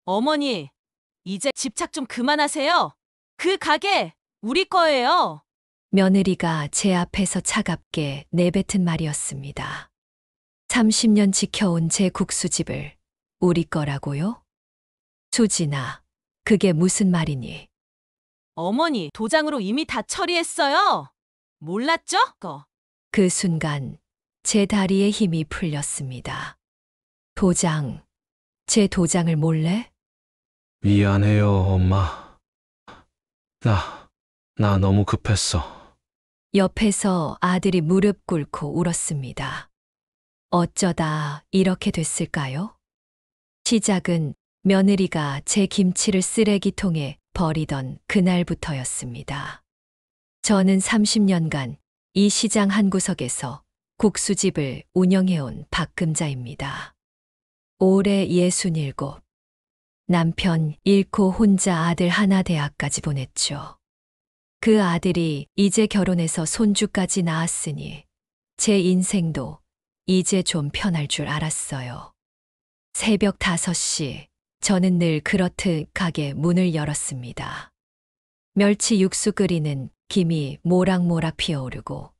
어머니, 이제 집착 좀 그만하세요. 그 가게 우리 거예요. 며느리가 제 앞에서 차갑게 내뱉은 말이었습니다. 30년 지켜온 제 국수집을 우리 거라고요? 수진아, 그게 무슨 말이니? 어머니, 도장으로 이미 다 처리했어요. 몰랐죠? 그 순간 제 다리에 힘이 풀렸습니다. 도장, 제 도장을 몰래? 미안해요, 엄마. 나 너무 급했어. 옆에서 아들이 무릎 꿇고 울었습니다. 어쩌다 이렇게 됐을까요? 시작은 며느리가 제 김치를 쓰레기통에 버리던 그날부터였습니다. 저는 30년간 이 시장 한 구석에서 국수집을 운영해온 박금자입니다. 올해 67. 남편 잃고 혼자 아들 하나 대학까지 보냈죠. 그 아들이 이제 결혼해서 손주까지 낳았으니 제 인생도 이제 좀 편할 줄 알았어요. 새벽 5시, 저는 늘 그렇듯 가게 문을 열었습니다. 멸치 육수 끓이는 김이 모락모락 피어오르고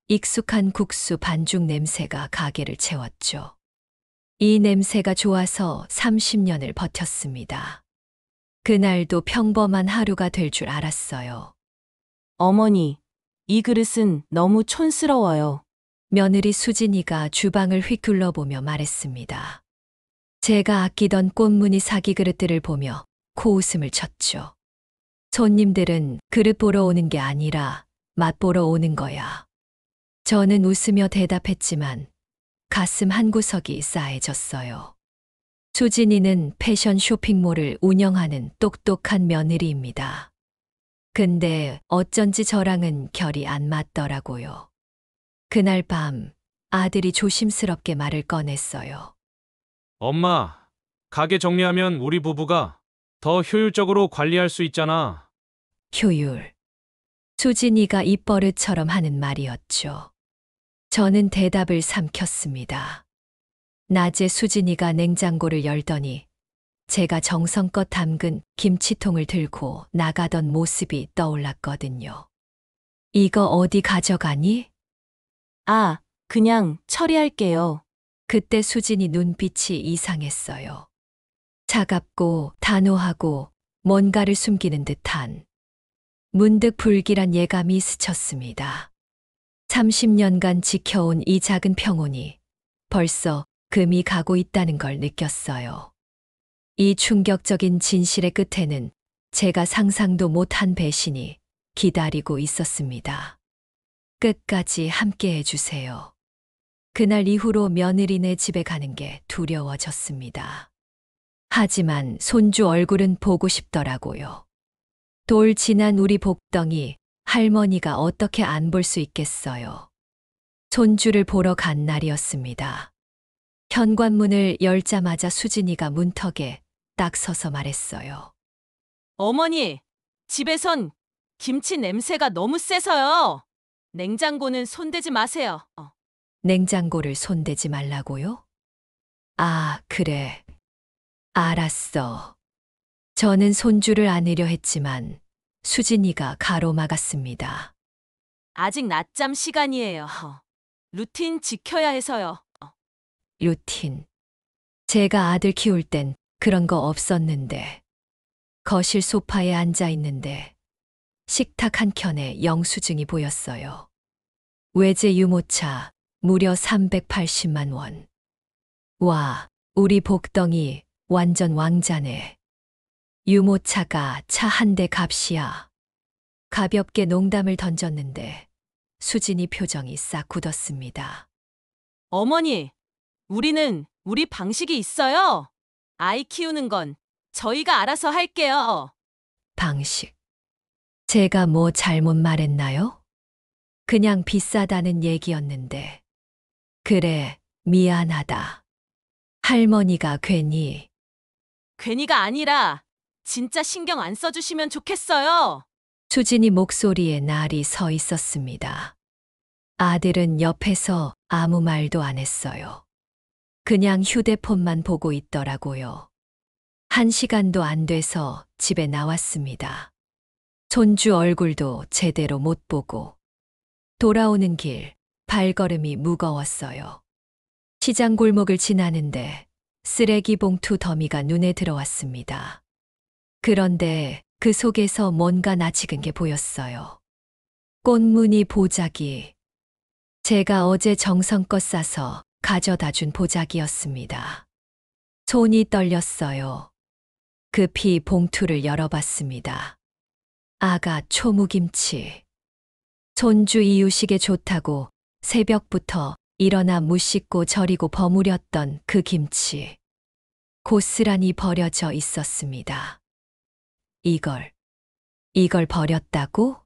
익숙한 국수 반죽 냄새가 가게를 채웠죠. 이 냄새가 좋아서 30년을 버텼습니다. 그날도 평범한 하루가 될 줄 알았어요. 어머니, 이 그릇은 너무 촌스러워요. 며느리 수진이가 주방을 휙 둘러보며 말했습니다. 제가 아끼던 꽃무늬 사기 그릇들을 보며 코웃음을 쳤죠. 손님들은 그릇 보러 오는 게 아니라 맛 보러 오는 거야. 저는 웃으며 대답했지만 가슴 한구석이 싸해졌어요. 수진이는 패션 쇼핑몰을 운영하는 똑똑한 며느리입니다. 근데 어쩐지 저랑은 결이 안 맞더라고요. 그날 밤 아들이 조심스럽게 말을 꺼냈어요. 엄마, 가게 정리하면 우리 부부가 더 효율적으로 관리할 수 있잖아. 효율. 수진이가 입버릇처럼 하는 말이었죠. 저는 대답을 삼켰습니다. 낮에 수진이가 냉장고를 열더니 제가 정성껏 담근 김치통을 들고 나가던 모습이 떠올랐거든요. 이거 어디 가져가니? 아, 그냥 처리할게요. 그때 수진이 눈빛이 이상했어요. 차갑고 단호하고 뭔가를 숨기는 듯한 문득 불길한 예감이 스쳤습니다. 30년간 지켜온 이 작은 평온이 벌써 금이 가고 있다는 걸 느꼈어요. 이 충격적인 진실의 끝에는 제가 상상도 못한 배신이 기다리고 있었습니다. 끝까지 함께 해주세요. 그날 이후로 며느리네 집에 가는 게 두려워졌습니다. 하지만 손주 얼굴은 보고 싶더라고요. 돌 지난 우리 복덩이 할머니가 어떻게 안 볼 수 있겠어요. 손주를 보러 간 날이었습니다. 현관문을 열자마자 수진이가 문턱에 딱 서서 말했어요. 어머니, 집에선 김치 냄새가 너무 세서요. 냉장고는 손대지 마세요. 냉장고를 손대지 말라고요? 아, 그래. 알았어. 저는 손주를 안으려 했지만 수진이가 가로막았습니다. 아직 낮잠 시간이에요. 루틴 지켜야 해서요. 루틴. 제가 아들 키울 땐 그런 거 없었는데. 거실 소파에 앉아 있는데 식탁 한 켠에 영수증이 보였어요. 외제 유모차 무려 380만 원. 와, 우리 복덩이 완전 왕자네. 유모차가 차 한 대 값이야. 가볍게 농담을 던졌는데 수진이 표정이 싹 굳었습니다. 어머니, 우리는 우리 방식이 있어요. 아이 키우는 건 저희가 알아서 할게요. 방식. 제가 뭐 잘못 말했나요? 그냥 비싸다는 얘기였는데. 그래, 미안하다. 할머니가 괜히가 아니라 진짜 신경 안 써주시면 좋겠어요. 수진이 목소리에 날이 서 있었습니다. 아들은 옆에서 아무 말도 안 했어요. 그냥 휴대폰만 보고 있더라고요. 1시간도 안 돼서 집에 나왔습니다. 손주 얼굴도 제대로 못 보고 돌아오는 길 발걸음이 무거웠어요. 시장 골목을 지나는데 쓰레기 봉투 더미가 눈에 들어왔습니다. 그런데 그 속에서 뭔가 낯익은 게 보였어요. 꽃무늬 보자기. 제가 어제 정성껏 싸서 가져다 준 보자기였습니다. 손이 떨렸어요. 급히 봉투를 열어봤습니다. 아가 초무김치. 손주 이유식에 좋다고 새벽부터 일어나 무 씻고 절이고 버무렸던 그 김치. 고스란히 버려져 있었습니다. 이걸 버렸다고?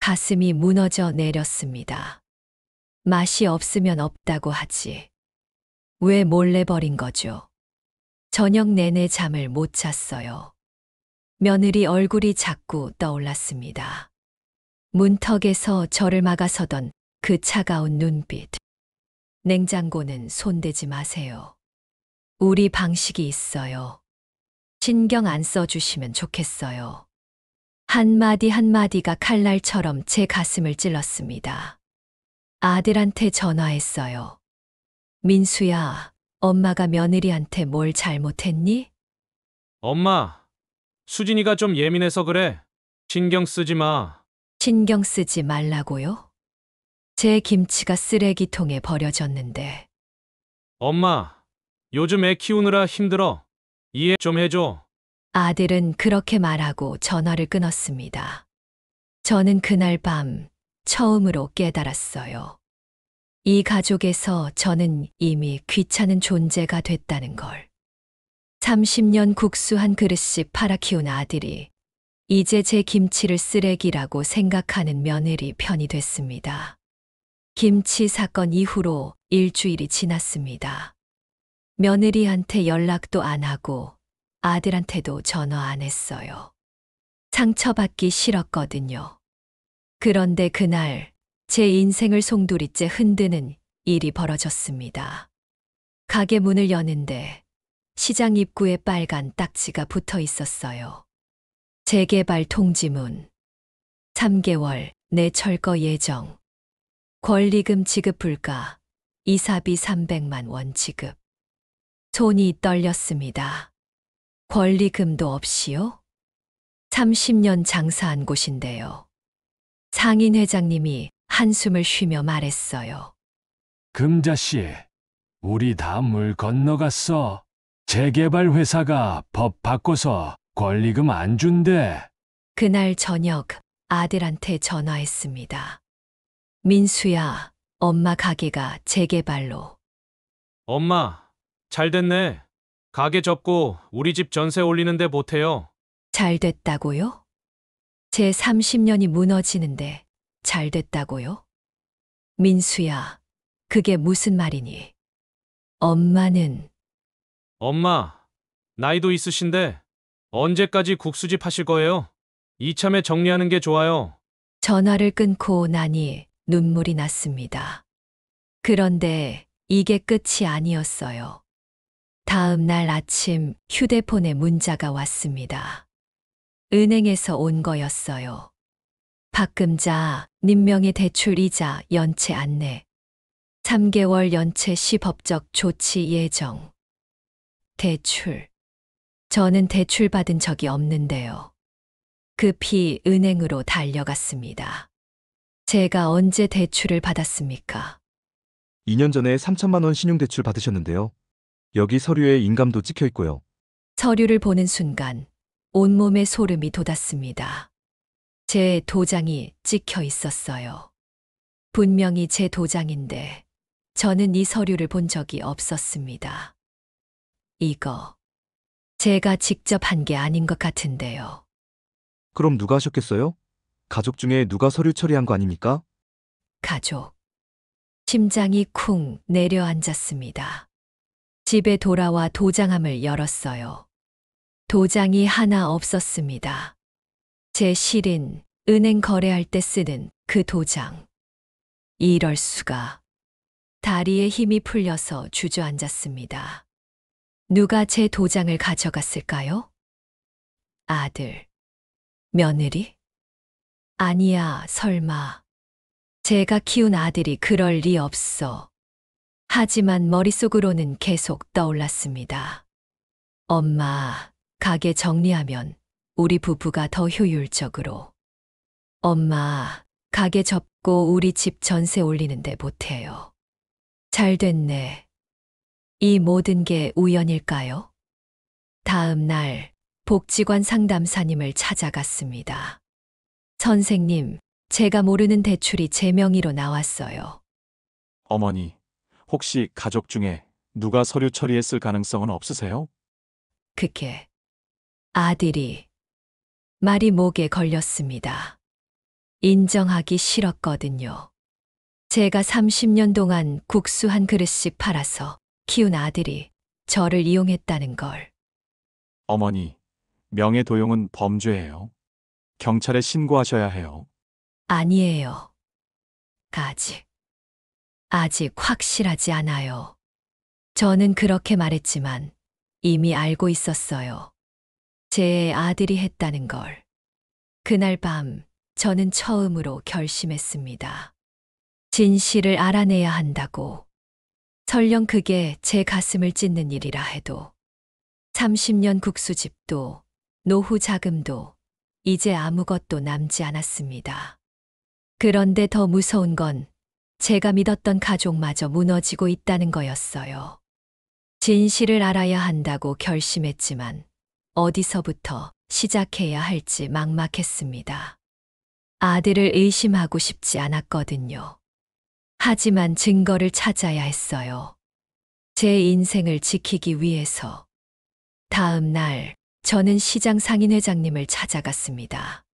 가슴이 무너져 내렸습니다. 맛이 없으면 없다고 하지. 왜 몰래 버린 거죠? 저녁 내내 잠을 못 잤어요. 며느리 얼굴이 자꾸 떠올랐습니다. 문턱에서 저를 막아서던 그 차가운 눈빛. 냉장고는 손대지 마세요. 우리 방식이 있어요. 신경 안 써주시면 좋겠어요. 한마디 한마디가 칼날처럼 제 가슴을 찔렀습니다. 아들한테 전화했어요. 민수야, 엄마가 며느리한테 뭘 잘못했니? 엄마, 수진이가 좀 예민해서 그래. 신경 쓰지 마. 신경 쓰지 말라고요? 제 김치가 쓰레기통에 버려졌는데. 엄마, 요즘 애 키우느라 힘들어. 이해 좀 해줘. 아들은 그렇게 말하고 전화를 끊었습니다. 저는 그날 밤 처음으로 깨달았어요. 이 가족에서 저는 이미 귀찮은 존재가 됐다는 걸. 30년 국수 한 그릇씩 팔아 키운 아들이 이제 제 김치를 쓰레기라고 생각하는 며느리 편이 됐습니다. 김치 사건 이후로 일주일이 지났습니다. 며느리한테 연락도 안 하고 아들한테도 전화 안 했어요. 상처받기 싫었거든요. 그런데 그날 제 인생을 송두리째 흔드는 일이 벌어졌습니다. 가게 문을 여는데 시장 입구에 빨간 딱지가 붙어 있었어요. 재개발 통지문. 3개월 내 철거 예정. 권리금 지급 불가. 이사비 300만 원 지급. 손이 떨렸습니다. 권리금도 없이요? 30년 장사한 곳인데요. 상인 회장님이 한숨을 쉬며 말했어요. 금자씨, 우리 다 물 건너갔어. 재개발 회사가 법 바꿔서 권리금 안 준대. 그날 저녁 아들한테 전화했습니다. 민수야, 엄마 가게가 재개발로. 엄마, 잘 됐네. 가게 접고 우리 집 전세 올리는데 보태요. 잘 됐다고요? 제 30년이 무너지는데 잘 됐다고요? 민수야, 그게 무슨 말이니? 엄마는 엄마, 나이도 있으신데 언제까지 국수집 하실 거예요? 이참에 정리하는 게 좋아요. 전화를 끊고 나니 눈물이 났습니다. 그런데 이게 끝이 아니었어요. 다음 날 아침 휴대폰에 문자가 왔습니다. 은행에서 온 거였어요. 박금자, 님명의 대출 이자 연체 안내. 3개월 연체 시 법적 조치 예정. 대출. 저는 대출 받은 적이 없는데요. 급히 은행으로 달려갔습니다. 제가 언제 대출을 받았습니까? 2년 전에 3천만 원 신용대출 받으셨는데요. 여기 서류에 인감도 찍혀 있고요. 서류를 보는 순간 온몸에 소름이 돋았습니다. 제 도장이 찍혀 있었어요. 분명히 제 도장인데 저는 이 서류를 본 적이 없었습니다. 이거 제가 직접 한 게 아닌 것 같은데요. 그럼 누가 하셨겠어요? 가족 중에 누가 서류 처리한 거 아닙니까? 가족. 심장이 쿵 내려앉았습니다. 집에 돌아와 도장함을 열었어요. 도장이 하나 없었습니다. 제 실인, 은행 거래할 때 쓰는 그 도장. 이럴 수가. 다리에 힘이 풀려서 주저앉았습니다. 누가 제 도장을 가져갔을까요? 아들, 며느리? 아니야, 설마. 제가 키운 아들이 그럴 리 없어. 하지만 머릿속으로는 계속 떠올랐습니다. 엄마, 가게 정리하면 우리 부부가 더 효율적으로. 엄마, 가게 접고 우리 집 전세 올리는데 못해요. 잘 됐네. 이 모든 게 우연일까요? 다음 날 복지관 상담사님을 찾아갔습니다. 선생님, 제가 모르는 대출이 제 명의로 나왔어요. 어머니, 혹시 가족 중에 누가 서류 처리했을 가능성은 없으세요? 그게 아들이 말이 목에 걸렸습니다. 인정하기 싫었거든요. 제가 30년 동안 국수 한 그릇씩 팔아서 키운 아들이 저를 이용했다는 걸. 어머니, 명예도용은 범죄예요. 경찰에 신고하셔야 해요. 아니에요. 아직 확실하지 않아요. 저는 그렇게 말했지만 이미 알고 있었어요. 제 아들이 했다는 걸. 그날 밤 저는 처음으로 결심했습니다. 진실을 알아내야 한다고. 설령 그게 제 가슴을 찢는 일이라 해도. 30년 국수집도 노후 자금도 이제 아무것도 남지 않았습니다. 그런데 더 무서운 건 제가 믿었던 가족마저 무너지고 있다는 거였어요. 진실을 알아야 한다고 결심했지만 어디서부터 시작해야 할지 막막했습니다. 아들을 의심하고 싶지 않았거든요. 하지만 증거를 찾아야 했어요. 제 인생을 지키기 위해서. 다음 날 저는 시장 상인회장님을 찾아갔습니다.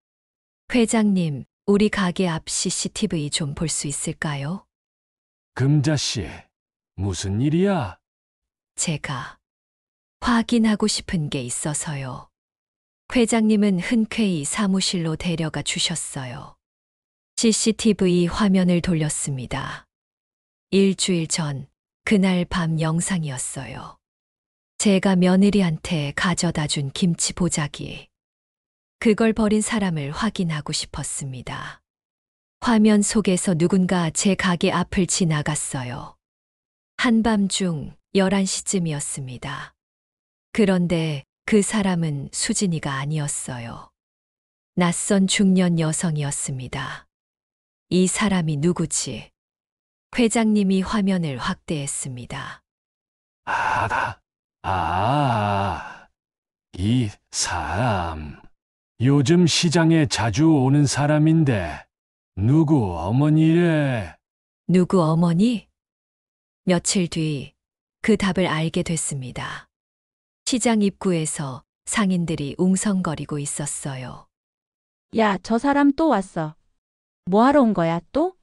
회장님, 우리 가게 앞 CCTV 좀 볼 수 있을까요? 금자 씨, 무슨 일이야? 제가 확인하고 싶은 게 있어서요. 회장님은 흔쾌히 사무실로 데려가 주셨어요. CCTV 화면을 돌렸습니다. 일주일 전, 그날 밤 영상이었어요. 제가 며느리한테 가져다 준 김치 보자기. 그걸 버린 사람을 확인하고 싶었습니다. 화면 속에서 누군가 제 가게 앞을 지나갔어요. 한밤중 11시쯤이었습니다. 그런데 그 사람은 수진이가 아니었어요. 낯선 중년 여성이었습니다. 이 사람이 누구지? 회장님이 화면을 확대했습니다. 이 사람. 요즘 시장에 자주 오는 사람인데, 누구 어머니래? 누구 어머니? 며칠 뒤 그 답을 알게 됐습니다. 시장 입구에서 상인들이 웅성거리고 있었어요. 야, 저 사람 또 왔어. 뭐 하러 온 거야, 또?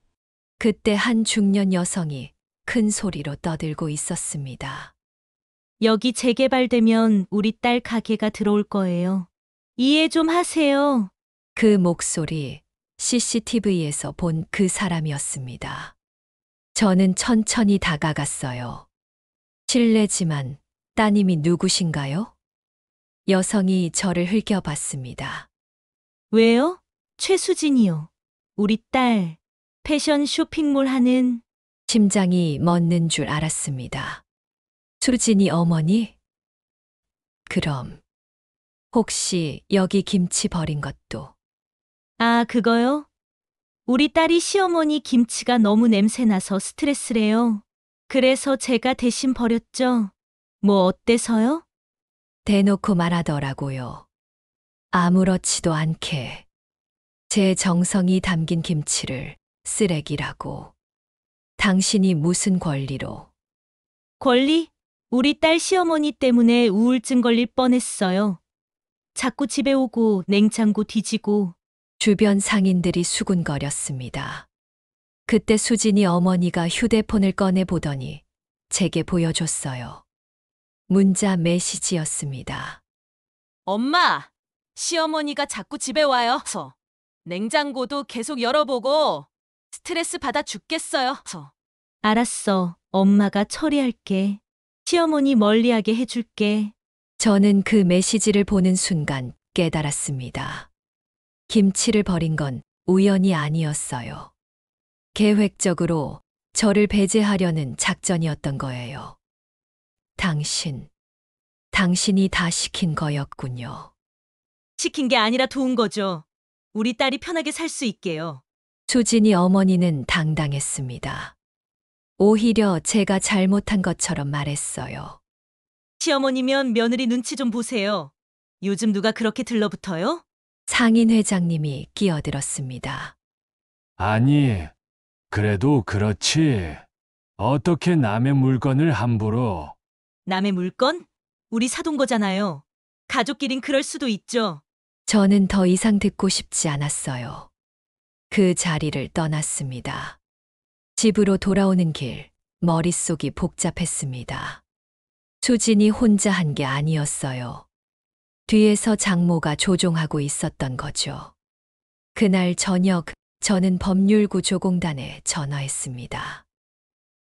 그때 한 중년 여성이 큰 소리로 떠들고 있었습니다. 여기 재개발되면 우리 딸 가게가 들어올 거예요. 이해 좀 하세요. 그 목소리 CCTV에서 본 그 사람이었습니다. 저는 천천히 다가갔어요. 실례지만 따님이 누구신가요? 여성이 저를 흘겨봤습니다. 왜요? 최수진이요. 우리 딸 패션 쇼핑몰 하는. 심장이 멎는 줄 알았습니다. 수진이 어머니? 그럼 혹시 여기 김치 버린 것도? 아, 그거요? 우리 딸이 시어머니 김치가 너무 냄새나서 스트레스래요. 그래서 제가 대신 버렸죠. 뭐 어때서요? 대놓고 말하더라고요. 아무렇지도 않게 제 정성이 담긴 김치를 쓰레기라고. 당신이 무슨 권리로? 권리? 우리 딸 시어머니 때문에 우울증 걸릴 뻔했어요. 자꾸 집에 오고 냉장고 뒤지고. 주변 상인들이 수군거렸습니다. 그때 수진이 어머니가 휴대폰을 꺼내 보더니 제게 보여줬어요. 문자 메시지였습니다. 엄마, 시어머니가 자꾸 집에 와요. 냉장고도 계속 열어보고 스트레스 받아 죽겠어요. 알았어. 엄마가 처리할게. 시어머니 멀리하게 해줄게. 저는 그 메시지를 보는 순간 깨달았습니다. 김치를 버린 건 우연이 아니었어요. 계획적으로 저를 배제하려는 작전이었던 거예요. 당신이 다 시킨 거였군요. 시킨 게 아니라 도운 거죠. 우리 딸이 편하게 살 수 있게요. 수진이 어머니는 당당했습니다. 오히려 제가 잘못한 것처럼 말했어요. 시어머니면 며느리 눈치 좀 보세요. 요즘 누가 그렇게 들러붙어요? 상인 회장님이 끼어들었습니다. 아니, 그래도 그렇지. 어떻게 남의 물건을 함부로. 남의 물건? 우리 사돈 거잖아요. 가족끼린 그럴 수도 있죠. 저는 더 이상 듣고 싶지 않았어요. 그 자리를 떠났습니다. 집으로 돌아오는 길, 머릿속이 복잡했습니다. 수진이 혼자 한 게 아니었어요. 뒤에서 장모가 조종하고 있었던 거죠. 그날 저녁, 저는 법률구조공단에 전화했습니다.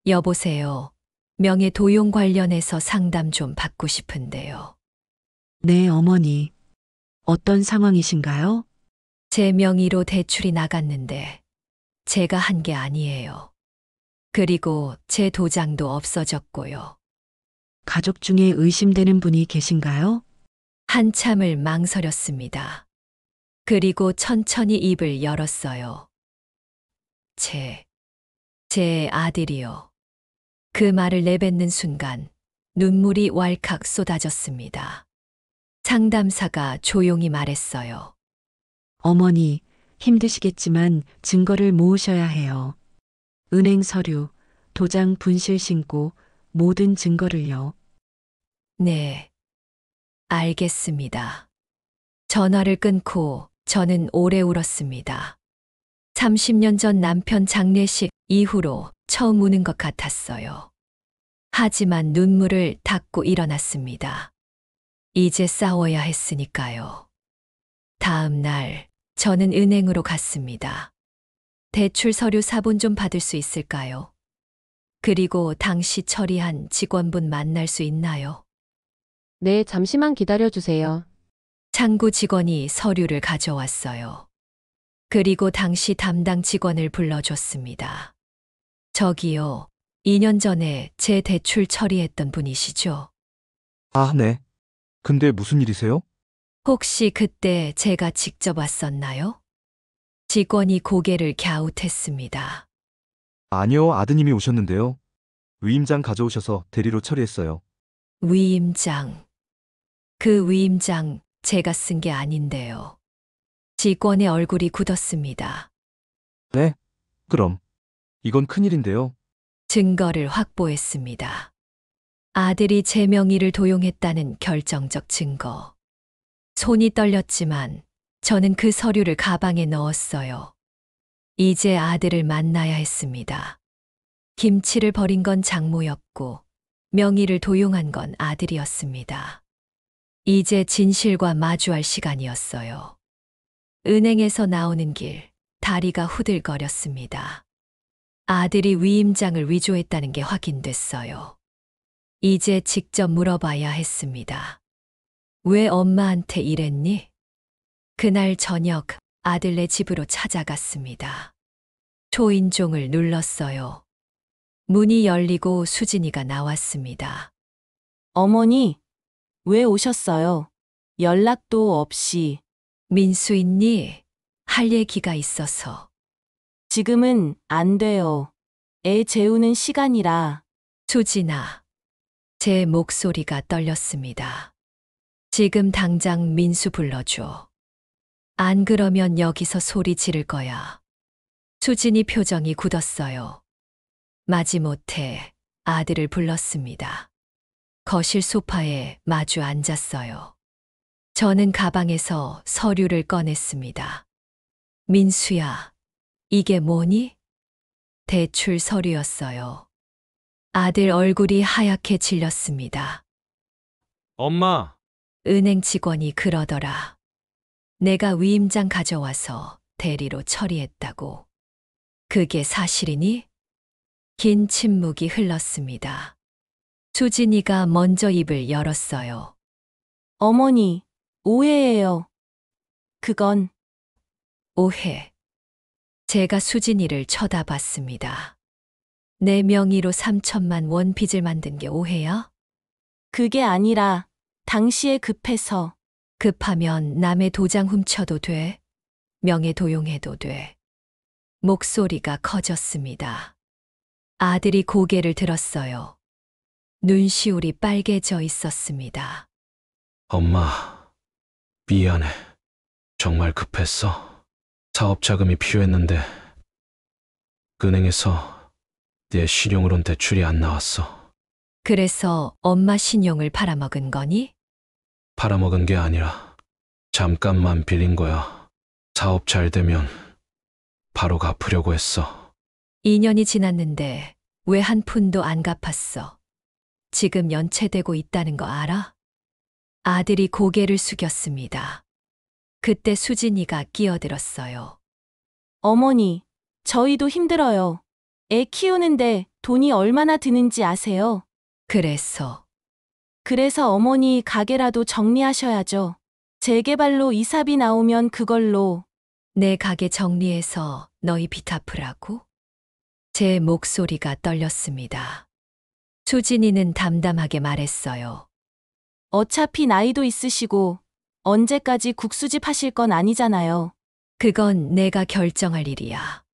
여보세요. 명예도용 관련해서 상담 좀 받고 싶은데요. 네, 어머니. 어떤 상황이신가요? 제 명의로 대출이 나갔는데 제가 한 게 아니에요. 그리고 제 도장도 없어졌고요. 가족 중에 의심되는 분이 계신가요? 한참을 망설였습니다. 그리고 천천히 입을 열었어요. 제 아들이요. 그 말을 내뱉는 순간 눈물이 왈칵 쏟아졌습니다. 상담사가 조용히 말했어요. 어머니, 힘드시겠지만 증거를 모으셔야 해요. 은행 서류, 도장 분실 신고, 모든 증거를요. 네, 알겠습니다. 전화를 끊고 저는 오래 울었습니다. 30년 전 남편 장례식 이후로 처음 우는 것 같았어요. 하지만 눈물을 닦고 일어났습니다. 이제 싸워야 했으니까요. 다음 날 저는 은행으로 갔습니다. 대출 서류 사본 좀 받을 수 있을까요? 그리고 당시 처리한 직원분 만날 수 있나요? 네, 잠시만 기다려주세요. 창구 직원이 서류를 가져왔어요. 그리고 당시 담당 직원을 불러줬습니다. 저기요, 2년 전에 제 대출 처리했던 분이시죠? 아, 네. 근데 무슨 일이세요? 혹시 그때 제가 직접 왔었나요? 직원이 고개를 갸웃했습니다. 아니요, 아드님이 오셨는데요. 위임장 가져오셔서 대리로 처리했어요. 위임장. 그 위임장 제가 쓴 게 아닌데요. 직원의 얼굴이 굳었습니다. 네? 그럼. 이건 큰일인데요. 증거를 확보했습니다. 아들이 제 명의를 도용했다는 결정적 증거. 손이 떨렸지만 저는 그 서류를 가방에 넣었어요. 이제 아들을 만나야 했습니다. 김치를 버린 건 장모였고 명의를 도용한 건 아들이었습니다. 이제 진실과 마주할 시간이었어요. 은행에서 나오는 길, 다리가 후들거렸습니다. 아들이 위임장을 위조했다는 게 확인됐어요. 이제 직접 물어봐야 했습니다. 왜 엄마한테 이랬니? 그날 저녁 아들네 집으로 찾아갔습니다. 초인종을 눌렀어요. 문이 열리고 수진이가 나왔습니다. 어머니, 왜 오셨어요? 연락도 없이. 민수 있니? 할 얘기가 있어서. 지금은 안 돼요. 애 재우는 시간이라. 수진아. 제 목소리가 떨렸습니다. 지금 당장 민수 불러줘. 안 그러면 여기서 소리 지를 거야. 수진이 표정이 굳었어요. 마지못해 아들을 불렀습니다. 거실 소파에 마주 앉았어요. 저는 가방에서 서류를 꺼냈습니다. 민수야, 이게 뭐니? 대출 서류였어요. 아들 얼굴이 하얗게 질렸습니다. 엄마, 은행 직원이 그러더라. 내가 위임장 가져와서 대리로 처리했다고. 그게 사실이니? 긴 침묵이 흘렀습니다. 수진이가 먼저 입을 열었어요. 어머니, 오해예요. 그건 오해. 제가 수진이를 쳐다봤습니다. 내 명의로 3천만 원 빚을 만든 게 오해야? 그게 아니라 당시에 급해서 급하면 남의 도장 훔쳐도 돼. 명예 도용해도 돼. 목소리가 커졌습니다. 아들이 고개를 들었어요. 눈시울이 빨개져 있었습니다. 엄마, 미안해. 정말 급했어. 사업 자금이 필요했는데 은행에서 내 신용으론 대출이 안 나왔어. 그래서 엄마 신용을 팔아먹은 거니? 팔아먹은 게 아니라 잠깐만 빌린 거야. 사업 잘 되면 바로 갚으려고 했어. 2년이 지났는데 왜 한 푼도 안 갚았어? 지금 연체되고 있다는 거 알아? 아들이 고개를 숙였습니다. 그때 수진이가 끼어들었어요. 어머니, 저희도 힘들어요. 애 키우는데 돈이 얼마나 드는지 아세요? 그래서 어머니 가게라도 정리하셔야죠. 재개발로 이사비 나오면 그걸로 내 가게 정리해서 너희 빚 갚으라고? 제 목소리가 떨렸습니다. 수진이는 담담하게 말했어요. 어차피 나이도 있으시고 언제까지 국수집 하실 건 아니잖아요. 그건 내가 결정할 일이야.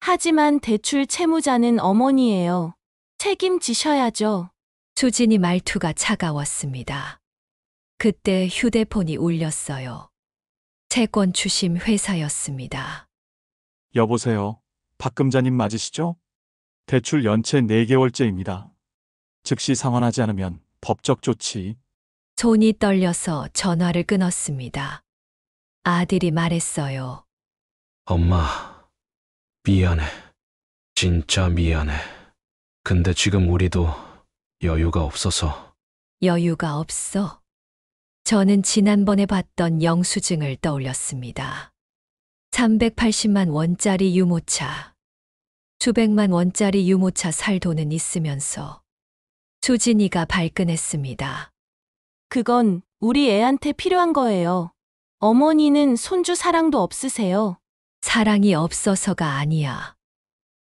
하지만 대출 채무자는 어머니예요. 책임지셔야죠. 수진이 말투가 차가웠습니다. 그때 휴대폰이 울렸어요. 채권 추심 회사였습니다. 여보세요. 박금자님 맞으시죠? 대출 연체 4개월째입니다. 즉시 상환하지 않으면 법적 조치. 손이 떨려서 전화를 끊었습니다. 아들이 말했어요. 엄마, 미안해. 진짜 미안해. 근데 지금 우리도 여유가 없어서. 여유가 없어. 저는 지난번에 봤던 영수증을 떠올렸습니다. 380만 원짜리 유모차. 수백만 원짜리 유모차 살 돈은 있으면서 수진이가 발끈했습니다. 그건 우리 애한테 필요한 거예요. 어머니는 손주 사랑도 없으세요. 사랑이 없어서가 아니야.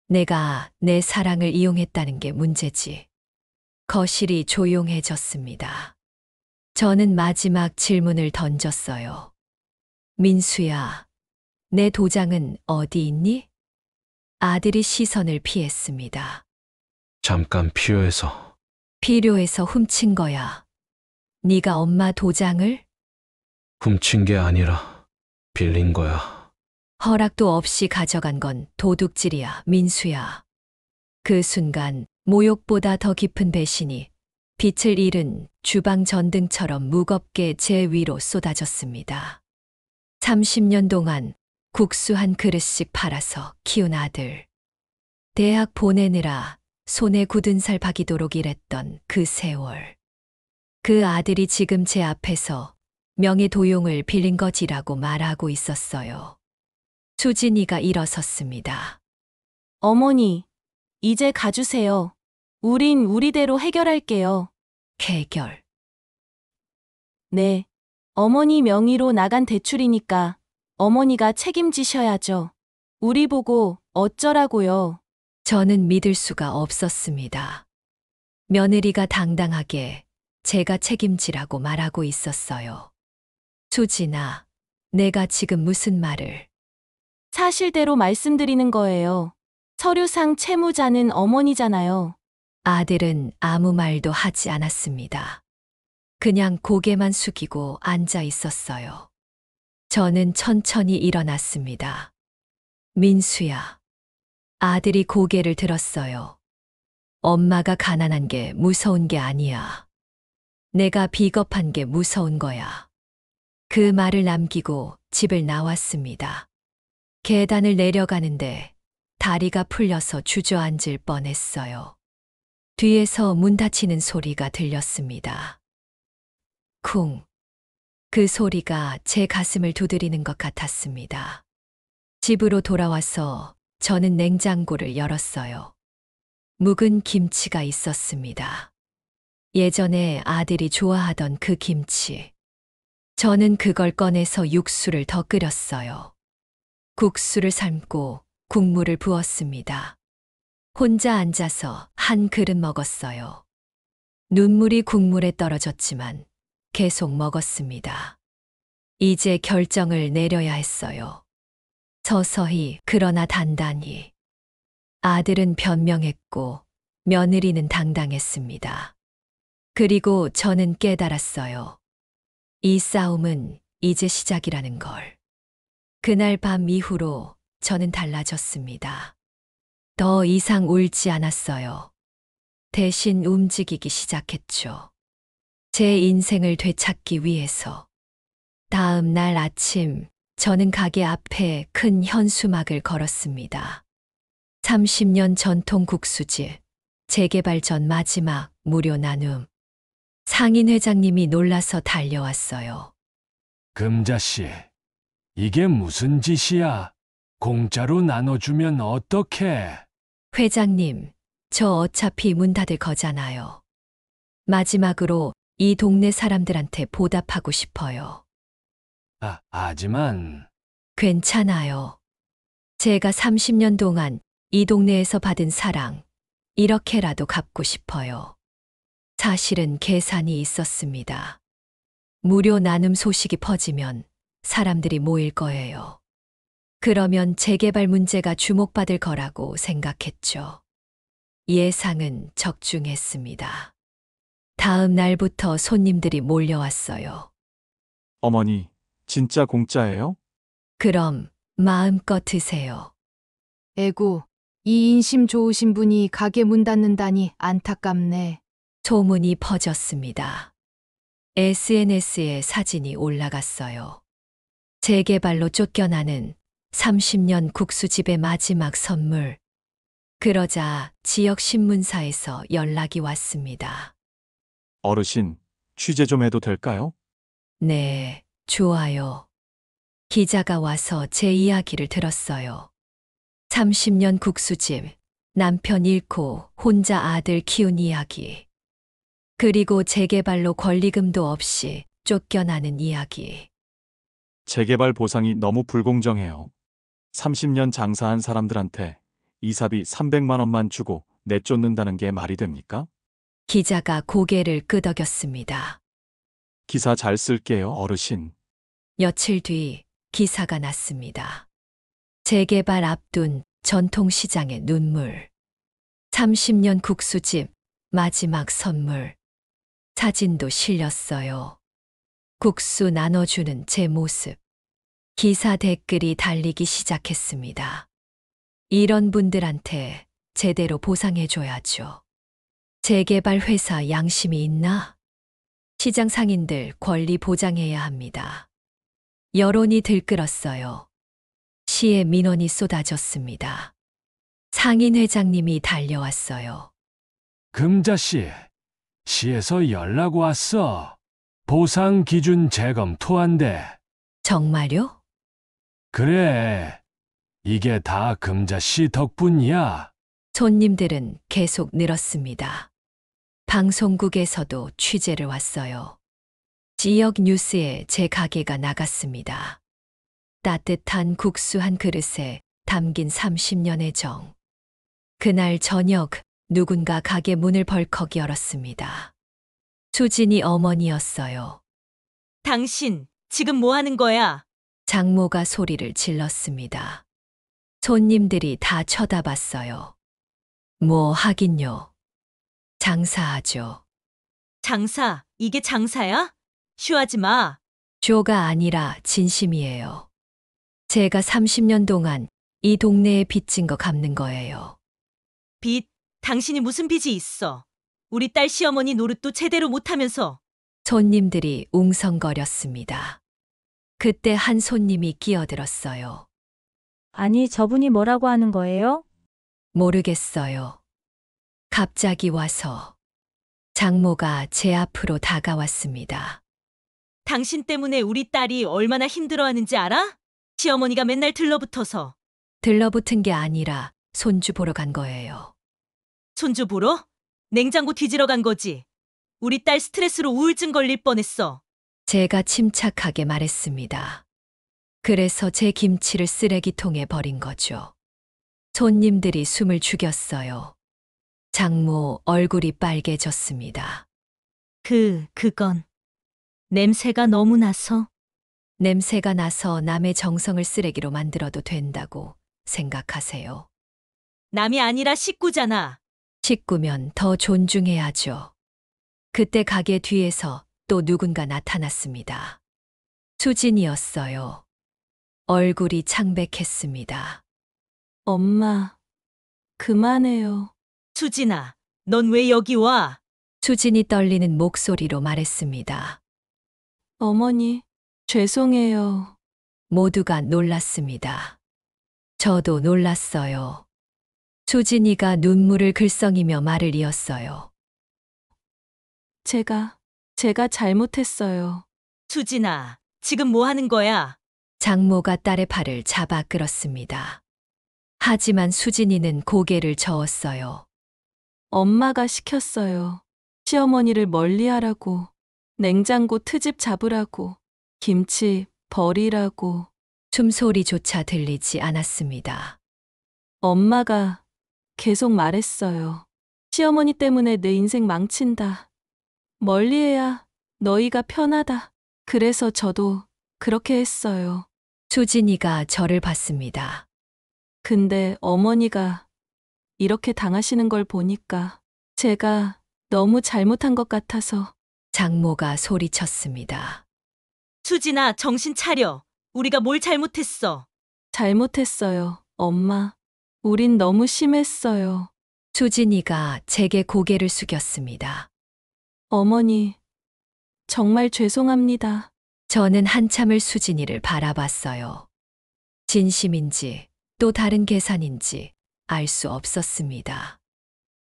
내가 내 사랑을 이용했다는 게 문제지. 거실이 조용해졌습니다. 저는 마지막 질문을 던졌어요. 민수야, 내 도장은 어디 있니? 아들이 시선을 피했습니다. 잠깐 필요해서. 필요해서 훔친 거야. 네가 엄마 도장을? 훔친 게 아니라 빌린 거야. 허락도 없이 가져간 건 도둑질이야, 민수야. 그 순간 모욕보다 더 깊은 배신이 빛을 잃은 주방 전등처럼 무겁게 제 위로 쏟아졌습니다. 30년 동안 국수 한 그릇씩 팔아서 키운 아들. 대학 보내느라 손에 굳은 살 박이도록 일했던 그 세월. 그 아들이 지금 제 앞에서 명예 도용을 빌린 거지라고 말하고 있었어요. 수진이가 일어섰습니다. 어머니, 이제 가주세요. 우린 우리대로 해결할게요. 해결. 네. 어머니 명의로 나간 대출이니까 어머니가 책임지셔야죠. 우리 보고 어쩌라고요. 저는 믿을 수가 없었습니다. 며느리가 당당하게 제가 책임지라고 말하고 있었어요. 수진아, 내가 지금 무슨 말을? 사실대로 말씀드리는 거예요. 서류상 채무자는 어머니잖아요. 아들은 아무 말도 하지 않았습니다. 그냥 고개만 숙이고 앉아 있었어요. 저는 천천히 일어났습니다. 민수야. 아들이 고개를 들었어요. 엄마가 가난한 게 무서운 게 아니야. 내가 비겁한 게 무서운 거야. 그 말을 남기고 집을 나왔습니다. 계단을 내려가는데 다리가 풀려서 주저앉을 뻔했어요. 뒤에서 문 닫히는 소리가 들렸습니다. 쿵. 그 소리가 제 가슴을 두드리는 것 같았습니다. 집으로 돌아와서 저는 냉장고를 열었어요. 묵은 김치가 있었습니다. 예전에 아들이 좋아하던 그 김치. 저는 그걸 꺼내서 육수를 더 끓였어요. 국수를 삶고 국물을 부었습니다. 혼자 앉아서 한 그릇 먹었어요. 눈물이 국물에 떨어졌지만 계속 먹었습니다. 이제 결정을 내려야 했어요. 서서히 그러나 단단히. 아들은 변명했고 며느리는 당당했습니다. 그리고 저는 깨달았어요. 이 싸움은 이제 시작이라는 걸. 그날 밤 이후로 저는 달라졌습니다. 더 이상 울지 않았어요. 대신 움직이기 시작했죠. 제 인생을 되찾기 위해서. 다음 날 아침, 저는 가게 앞에 큰 현수막을 걸었습니다. 30년 전통 국수집, 재개발 전 마지막 무료 나눔. 상인 회장님이 놀라서 달려왔어요. 금자씨, 이게 무슨 짓이야? 공짜로 나눠주면 어떡해? 회장님, 저 어차피 문 닫을 거잖아요. 마지막으로 이 동네 사람들한테 보답하고 싶어요. 하지만 괜찮아요. 제가 30년 동안 이 동네에서 받은 사랑, 이렇게라도 갚고 싶어요. 사실은 계산이 있었습니다. 무료 나눔 소식이 퍼지면 사람들이 모일 거예요. 그러면 재개발 문제가 주목받을 거라고 생각했죠. 예상은 적중했습니다. 다음 날부터 손님들이 몰려왔어요. 어머니, 진짜 공짜예요? 그럼 마음껏 드세요. 에구, 이 인심 좋으신 분이 가게 문 닫는다니 안타깝네. 소문이 퍼졌습니다. SNS에 사진이 올라갔어요. 재개발로 쫓겨나는 30년 국수집의 마지막 선물. 그러자 지역 신문사에서 연락이 왔습니다. 어르신, 취재 좀 해도 될까요? 네, 좋아요. 기자가 와서 제 이야기를 들었어요. 30년 국수집, 남편 잃고 혼자 아들 키운 이야기. 그리고 재개발로 권리금도 없이 쫓겨나는 이야기. 재개발 보상이 너무 불공정해요. 30년 장사한 사람들한테 이사비 300만 원만 주고 내쫓는다는 게 말이 됩니까? 기자가 고개를 끄덕였습니다. 기사 잘 쓸게요, 어르신. 며칠 뒤 기사가 났습니다. 재개발 앞둔 전통시장의 눈물. 30년 국수집 마지막 선물. 사진도 실렸어요. 국수 나눠주는 제 모습. 기사 댓글이 달리기 시작했습니다. 이런 분들한테 제대로 보상해줘야죠. 재개발 회사 양심이 있나? 시장 상인들 권리 보장해야 합니다. 여론이 들끓었어요. 시의 민원이 쏟아졌습니다. 상인 회장님이 달려왔어요. 금자씨, 시에서 연락 왔어. 보상 기준 재검토한대. 정말요? 그래. 이게 다 금자씨 덕분이야. 손님들은 계속 늘었습니다. 방송국에서도 취재를 왔어요. 지역 뉴스에 제 가게가 나갔습니다. 따뜻한 국수 한 그릇에 담긴 30년의 정. 그날 저녁 누군가 가게 문을 벌컥 열었습니다. 수진이 어머니였어요. 당신, 지금 뭐 하는 거야? 장모가 소리를 질렀습니다. 손님들이 다 쳐다봤어요. 뭐 하긴요. 장사하죠. 장사, 이게 장사야? 쉬하지 마. 쇼가 아니라 진심이에요. 제가 30년 동안 이 동네에 빚진 거 갚는 거예요. 빚, 당신이 무슨 빚이 있어? 우리 딸 시어머니 노릇도 제대로 못하면서. 손님들이 웅성거렸습니다. 그때 한 손님이 끼어들었어요. 아니, 저분이 뭐라고 하는 거예요? 모르겠어요. 갑자기 와서 장모가 제 앞으로 다가왔습니다. 당신 때문에 우리 딸이 얼마나 힘들어하는지 알아? 시어머니가 맨날 들러붙어서. 들러붙은 게 아니라 손주 보러 간 거예요. 손주 보러? 냉장고 뒤지러 간 거지. 우리 딸 스트레스로 우울증 걸릴 뻔했어. 제가 침착하게 말했습니다. 그래서 제 김치를 쓰레기통에 버린 거죠. 손님들이 숨을 죽였어요. 장모 얼굴이 빨개졌습니다. 그건. 냄새가 너무 나서. 냄새가 나서 남의 정성을 쓰레기로 만들어도 된다고 생각하세요. 남이 아니라 식구잖아. 식구면 더 존중해야죠. 그때 가게 뒤에서 또 누군가 나타났습니다. 수진이었어요. 얼굴이 창백했습니다. 엄마, 그만해요. 수진아, 넌 왜 여기 와? 수진이 떨리는 목소리로 말했습니다. 어머니, 죄송해요. 모두가 놀랐습니다. 저도 놀랐어요. 수진이가 눈물을 글썽이며 말을 이었어요. 제가 잘못했어요. 수진아, 지금 뭐 하는 거야? 장모가 딸의 팔을 잡아 끌었습니다. 하지만 수진이는 고개를 저었어요. 엄마가 시켰어요. 시어머니를 멀리하라고, 냉장고 트집 잡으라고, 김치 버리라고. 숨소리조차 들리지 않았습니다. 엄마가 계속 말했어요. 시어머니 때문에 내 인생 망친다. 멀리해야 너희가 편하다. 그래서 저도 그렇게 했어요. 수진이가 저를 봤습니다. 근데 어머니가 이렇게 당하시는 걸 보니까 제가 너무 잘못한 것 같아서. 장모가 소리쳤습니다. 수진아, 정신 차려. 우리가 뭘 잘못했어? 잘못했어요, 엄마. 우린 너무 심했어요. 수진이가 제게 고개를 숙였습니다. 어머니, 정말 죄송합니다. 저는 한참을 수진이를 바라봤어요. 진심인지 또 다른 계산인지 알 수 없었습니다.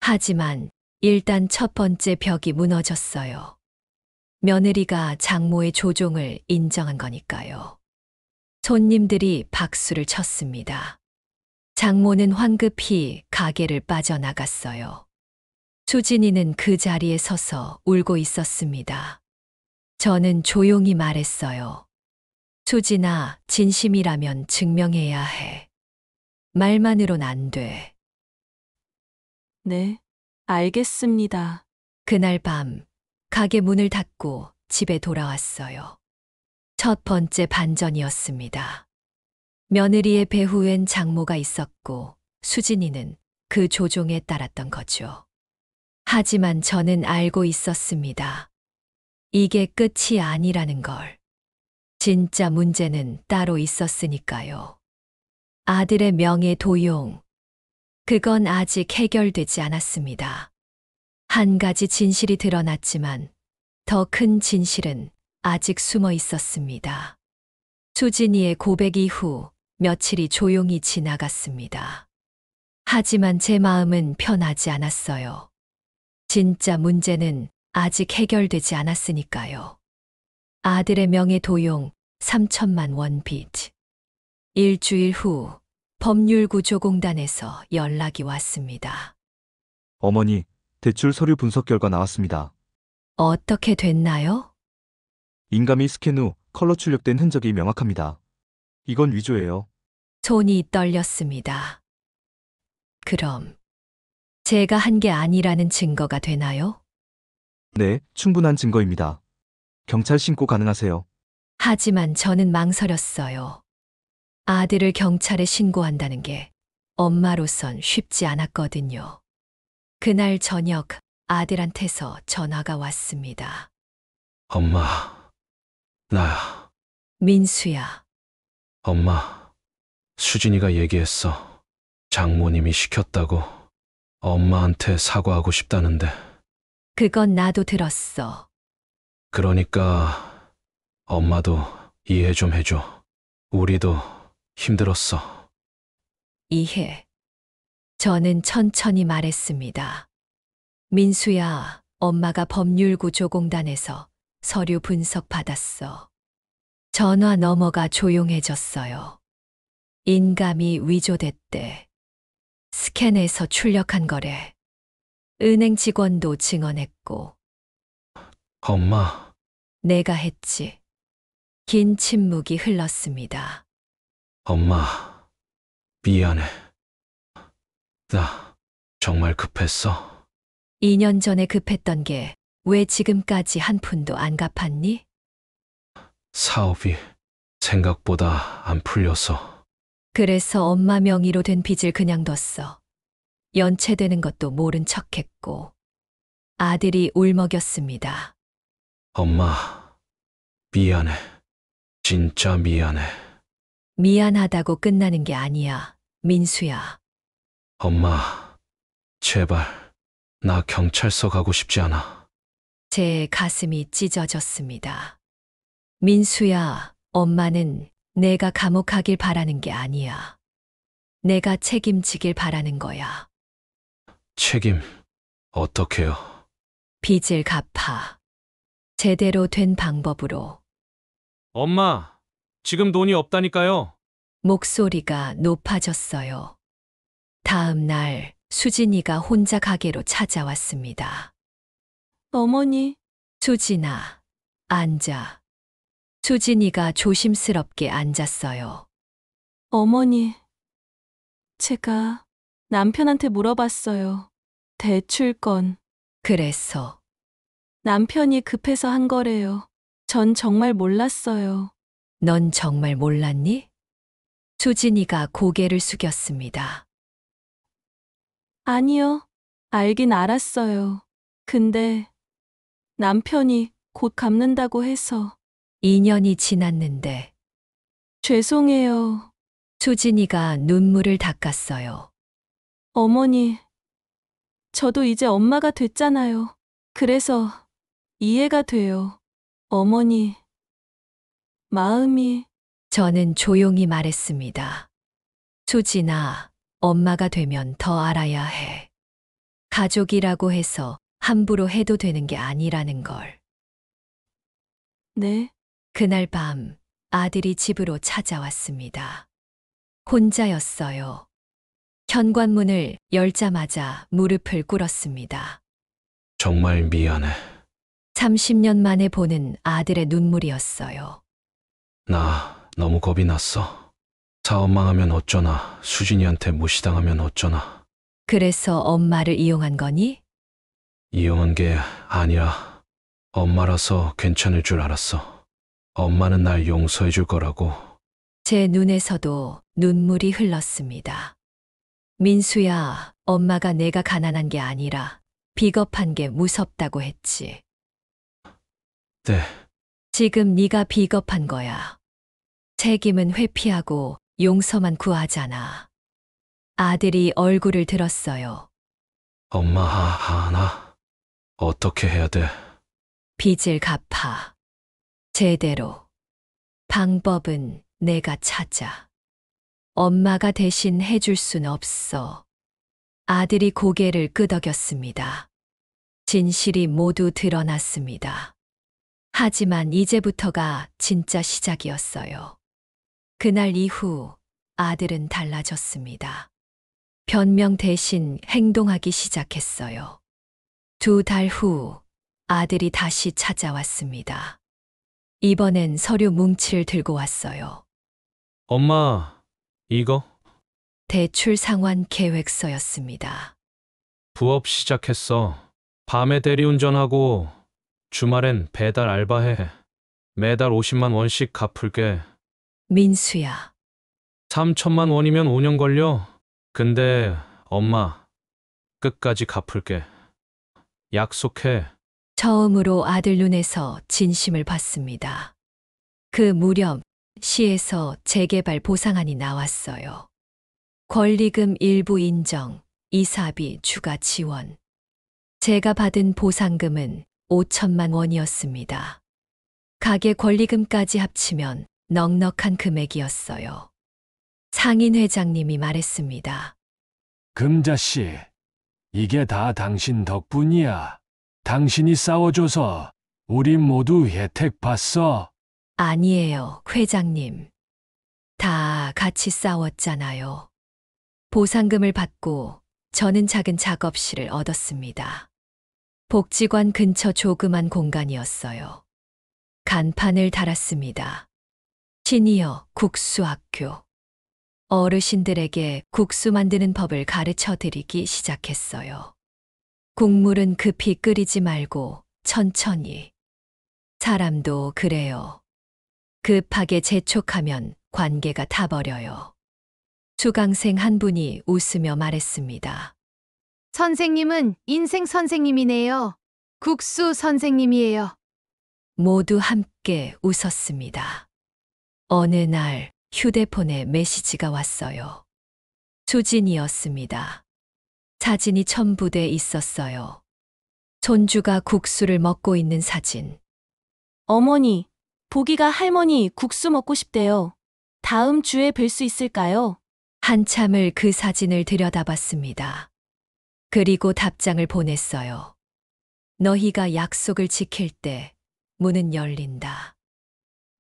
하지만 일단 첫 번째 벽이 무너졌어요. 며느리가 장모의 조종을 인정한 거니까요. 손님들이 박수를 쳤습니다. 장모는 황급히 가게를 빠져나갔어요. 수진이는 그 자리에 서서 울고 있었습니다. 저는 조용히 말했어요. 수진아, 진심이라면 증명해야 해. 말만으론 안 돼. 네, 알겠습니다. 그날 밤 가게 문을 닫고 집에 돌아왔어요. 첫 번째 반전이었습니다. 며느리의 배후엔 장모가 있었고 수진이는 그 조종에 따랐던 거죠. 하지만 저는 알고 있었습니다. 이게 끝이 아니라는 걸. 진짜 문제는 따로 있었으니까요. 아들의 명예 도용. 그건 아직 해결되지 않았습니다. 한 가지 진실이 드러났지만 더 큰 진실은 아직 숨어 있었습니다. 수진이의 고백 이후 며칠이 조용히 지나갔습니다. 하지만 제 마음은 편하지 않았어요. 진짜 문제는 아직 해결되지 않았으니까요. 아들의 명예 도용 3천만 원 빚. 일주일 후 법률구조공단에서 연락이 왔습니다. 어머니, 대출 서류 분석 결과 나왔습니다. 어떻게 됐나요? 인감이 스캔 후 컬러 출력된 흔적이 명확합니다. 이건 위조예요. 손이 떨렸습니다. 그럼 제가 한 게 아니라는 증거가 되나요? 네, 충분한 증거입니다. 경찰 신고 가능하세요. 하지만 저는 망설였어요. 아들을 경찰에 신고한다는 게 엄마로선 쉽지 않았거든요. 그날 저녁 아들한테서 전화가 왔습니다. 엄마, 나야. 민수야. 엄마, 수진이가 얘기했어. 장모님이 시켰다고. 엄마한테 사과하고 싶다는데. 그건 나도 들었어. 그러니까 엄마도 이해 좀 해줘. 우리도 힘들었어. 이해. 저는 천천히 말했습니다. 민수야, 엄마가 법률구조공단에서 서류 분석 받았어. 전화 넘어가 조용해졌어요. 인감이 위조됐대. 스캔해서 출력한 거래. 은행 직원도 증언했고. 엄마, 내가 했지. 긴 침묵이 흘렀습니다. 엄마, 미안해. 나 정말 급했어. 2년 전에 급했던 게 왜 지금까지 한 푼도 안 갚았니? 사업이 생각보다 안 풀려서. 그래서 엄마 명의로 된 빚을 그냥 뒀어. 연체되는 것도 모른 척했고. 아들이 울먹였습니다. 엄마, 미안해. 진짜 미안해. 미안하다고 끝나는 게 아니야, 민수야. 엄마, 제발, 나 경찰서 가고 싶지 않아. 제 가슴이 찢어졌습니다. 민수야, 엄마는 내가 감옥 가길 바라는 게 아니야. 내가 책임지길 바라는 거야. 책임, 어떡해요? 빚을 갚아. 제대로 된 방법으로. 엄마, 지금 돈이 없다니까요. 목소리가 높아졌어요. 다음 날 수진이가 혼자 가게로 찾아왔습니다. 어머니, 수진아, 앉아. 수진이가 조심스럽게 앉았어요. 어머니. 제가 남편한테 물어봤어요. 대출권. 그래서 남편이 급해서 한 거래요. 전 정말 몰랐어요. 넌 정말 몰랐니? 수진이가 고개를 숙였습니다. 아니요. 알긴 알았어요. 근데 남편이 곧 갚는다고 해서 2년이 지났는데 죄송해요. 수진이가 눈물을 닦았어요. 어머니, 저도 이제 엄마가 됐잖아요. 그래서 이해가 돼요. 어머니, 마음이. 저는 조용히 말했습니다. 수진아, 엄마가 되면 더 알아야 해. 가족이라고 해서 함부로 해도 되는 게 아니라는 걸. 네, 그날 밤 아들이 집으로 찾아왔습니다. 혼자였어요. 현관문을 열자마자 무릎을 꿇었습니다. 정말 미안해. 30년 만에 보는 아들의 눈물이었어요. 나 너무 겁이 났어. 사업 망하면 어쩌나, 수진이한테 무시당하면 어쩌나. 그래서 엄마를 이용한 거니? 이용한 게 아니라 엄마라서 괜찮을 줄 알았어. 엄마는 날 용서해 줄 거라고. 제 눈에서도 눈물이 흘렀습니다. 민수야, 엄마가 내가 가난한 게 아니라 비겁한 게 무섭다고 했지. 네, 지금 네가 비겁한 거야. 책임은 회피하고 용서만 구하잖아. 아들이 얼굴을 들었어요. 엄마 하나 어떻게 해야 돼? 빚을 갚아. 제대로. 방법은 내가 찾아. 엄마가 대신 해줄 순 없어. 아들이 고개를 끄덕였습니다. 진실이 모두 드러났습니다. 하지만 이제부터가 진짜 시작이었어요. 그날 이후 아들은 달라졌습니다. 변명 대신 행동하기 시작했어요. 2달 후 아들이 다시 찾아왔습니다. 이번엔 서류 뭉치를 들고 왔어요. 엄마, 이거? 대출 상환 계획서였습니다. 부업 시작했어. 밤에 대리운전하고 주말엔 배달 알바해. 매달 50만 원씩 갚을게. 민수야, 3천만 원이면 5년 걸려. 근데 엄마, 끝까지 갚을게. 약속해. 처음으로 아들 눈에서 진심을 봤습니다. 그 무렵 시에서 재개발 보상안이 나왔어요. 권리금 일부 인정, 이사비 추가 지원. 제가 받은 보상금은 5천만 원이었습니다. 가게 권리금까지 합치면 넉넉한 금액이었어요. 상인 회장님이 말했습니다. 금자씨, 이게 다 당신 덕분이야. 당신이 싸워줘서 우리 모두 혜택 봤어. 아니에요, 회장님. 다 같이 싸웠잖아요. 보상금을 받고 저는 작은 작업실을 얻었습니다. 복지관 근처 조그만 공간이었어요. 간판을 달았습니다. 시니어 국수학교. 어르신들에게 국수 만드는 법을 가르쳐 드리기 시작했어요. 국물은 급히 끓이지 말고 천천히. 사람도 그래요. 급하게 재촉하면 관계가 타버려요. 수강생 한 분이 웃으며 말했습니다. 선생님은 인생 선생님이네요. 국수 선생님이에요. 모두 함께 웃었습니다. 어느 날 휴대폰에 메시지가 왔어요. 수진이었습니다. 사진이 첨부돼 있었어요. 손주가 국수를 먹고 있는 사진. 어머니, 보기가 할머니 국수 먹고 싶대요. 다음 주에 뵐 수 있을까요? 한참을 그 사진을 들여다봤습니다. 그리고 답장을 보냈어요. 너희가 약속을 지킬 때 문은 열린다.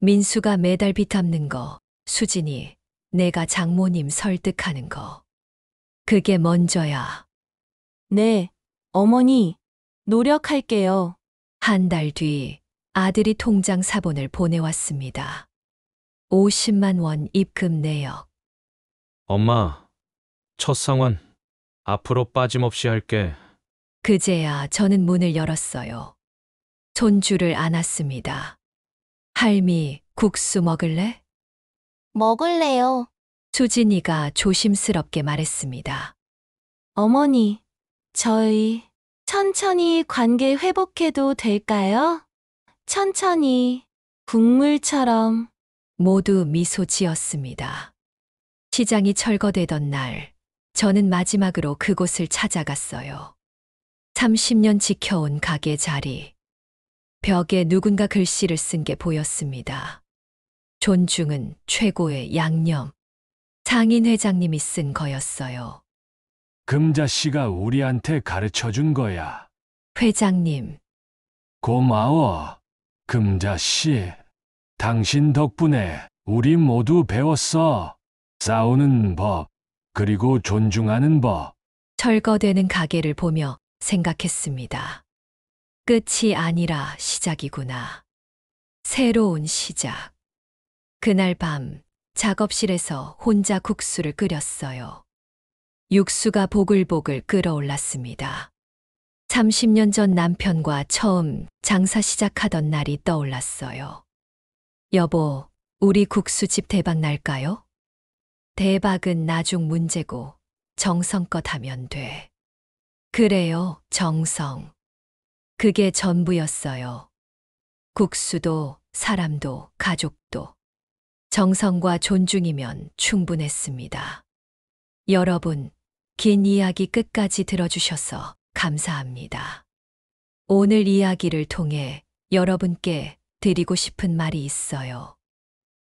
민수가 매달 비탐는 거, 수진이 내가 장모님 설득하는 거. 그게 먼저야. 네, 어머니, 노력할게요. 한 달 뒤 아들이 통장 사본을 보내왔습니다. 50만 원 입금 내역. 엄마, 첫 상환. 앞으로 빠짐없이 할게. 그제야 저는 문을 열었어요. 손주를 안았습니다. 할미, 국수 먹을래? 먹을래요. 수진이가 조심스럽게 말했습니다. 어머니, 저희 천천히 관계 회복해도 될까요? 천천히, 국물처럼. 모두 미소 지었습니다. 시장이 철거되던 날, 저는 마지막으로 그곳을 찾아갔어요. 30년 지켜온 가게 자리. 벽에 누군가 글씨를 쓴 게 보였습니다. 존중은 최고의 양념. 상인 회장님이 쓴 거였어요. 금자 씨가 우리한테 가르쳐 준 거야. 회장님, 고마워. 금자 씨. 당신 덕분에 우리 모두 배웠어. 싸우는 법, 그리고 존중하는 법. 철거되는 가게를 보며 생각했습니다. 끝이 아니라 시작이구나. 새로운 시작. 그날 밤 작업실에서 혼자 국수를 끓였어요. 육수가 보글보글 끓어올랐습니다. 30년 전 남편과 처음 장사 시작하던 날이 떠올랐어요. 여보, 우리 국수집 대박 날까요? 대박은 나중 문제고 정성껏 하면 돼. 그래요, 정성. 그게 전부였어요. 국수도, 사람도, 가족도. 정성과 존중이면 충분했습니다. 여러분, 긴 이야기 끝까지 들어주셔서 감사합니다. 오늘 이야기를 통해 여러분께 드리고 싶은 말이 있어요.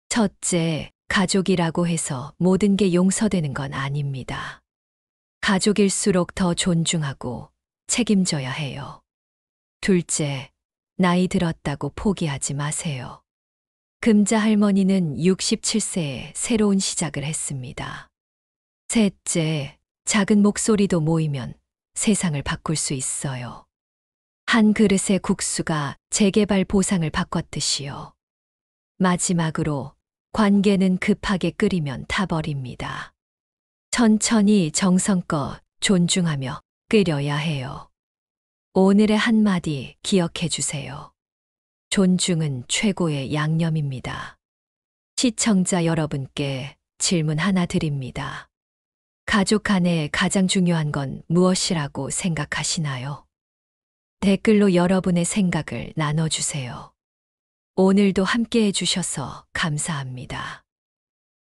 첫째, 가족이라고 해서 모든 게 용서되는 건 아닙니다. 가족일수록 더 존중하고 책임져야 해요. 둘째, 나이 들었다고 포기하지 마세요. 금자 할머니는 67세에 새로운 시작을 했습니다. 셋째, 작은 목소리도 모이면 세상을 바꿀 수 있어요. 한 그릇의 국수가 재개발 보상을 바꿨듯이요. 마지막으로, 관계는 급하게 끓이면 타버립니다. 천천히 정성껏 존중하며 끓여야 해요. 오늘의 한마디 기억해 주세요. 존중은 최고의 양념입니다. 시청자 여러분께 질문 하나 드립니다. 가족 안에 가장 중요한 건 무엇이라고 생각하시나요? 댓글로 여러분의 생각을 나눠주세요. 오늘도 함께 해주셔서 감사합니다.